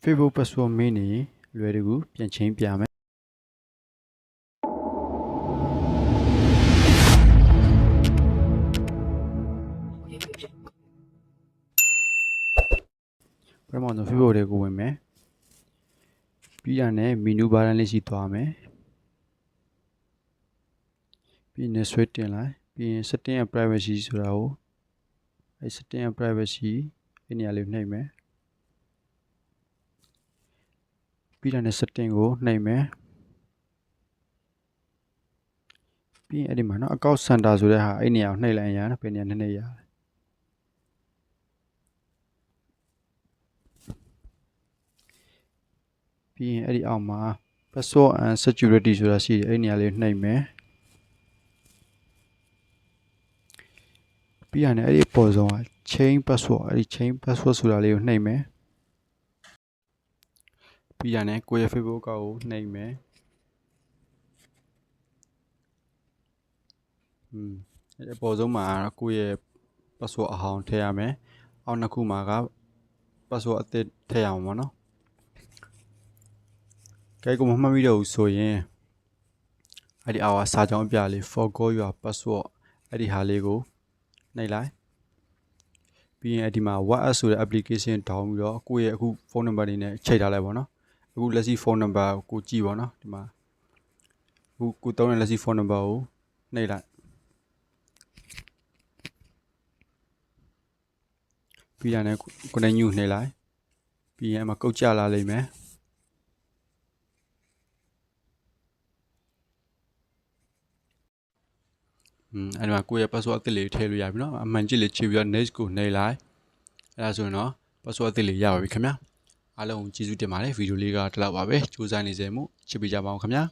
Facebook password မင်းနေလွယ်တကူပြန်ချင်းပြမယ်ပထမဆုံး Facebook တွေကိုဝင်မယ်ပြီးတာနဲ့ menu bar လေးရှိသွားမယ်ပြီးရင်ဆွဲတင်လိုက်ပြီးရင် setting and privacy ဆိုတာကိုအဲ setting and privacy ဒီနေရာလေးနှိပ်မယ်ပြီးတာနဲ့ setting ကိုနှိပ်မယ်ပြီးရင်အဲ့ဒီမှာနော် account center ဆိုတဲ့ဟာအဲ့နေရာကိုနှိပ်လိုက်ရင်ဘယ်နေရာနဲ့နှိပ်ရလဲပြီးရင်အဲ့ဒီအောက်မှာ password and security ဆိုတာရှိတယ်အဲ့နေရာလေးနှိပ်မယ်ပြီးရင်အဲ့ဒီပေါ်ဆုံးက change password အဲ့ဒီ change password ဆိုတာလေးကိုနှိပ်မယ်ပြီးရင်ကိုယ့်ရဲ့ Facebook အကောင့်ကိုနှိပ်မယ်အဲ့အပေါ်ဆုံးမှာကိုယ့်ရဲ့ password အဟောင်းထည့်ရမယ်အောက်နှစ်ခုမှာက password အသစ်ထည့်ရအောင်ပေါ့နော်ကဲကိုမမှတ်မိတော့ဘူးဆိုရင်အဲ့ဒီအောက်ကစာကြောင်းအပြလေး forgot your password အဲ့ဒီဟာလေးကိုနှိပ်လိုက်ပြီးရင်အဲ့ဒီမှာ WhatsApp ဆိုတဲ့ application တောင်းပြီးတော့ကိုယ့်ရဲ့အခုဖုန်းနံပါတ်လေးနဲ့ချိန်ထားလိုက်ပါတော့အခုလက်ရှိဖုန်းနံပါတ်ကိုကြည့်ပါတော့ဒီမှာအခုကိုတောင်းတဲ့လက်ရှိဖုန်းနံပါတ်ကိုနှိပ်လိုက်ပြီးရင်ကိုနေညူနှိပ်လိုက်ပြီးရင်အမကုတ်ကြလာလိမ့်မယ်အဲ့ဒီမှာကိုယ့်ရဲ့ password အသစ်လေးထည့်လို့ရပြီနော်အမှန်ကြည့်လေးချိန်ပြီးတော့ next ကိုနှိပ်လိုက်အဲ့ဒါဆိုရင်တော့ password အသစ်လေးရပါပြီခင်ဗျာအားလုံးကျေးဇူးတင်ပါတယ်ဗီဒီယိုလေးကဒီလောက်ပါပဲစူးစမ်းနေစေမှုချစ်ပေးကြပါအောင်ခင်ဗျာ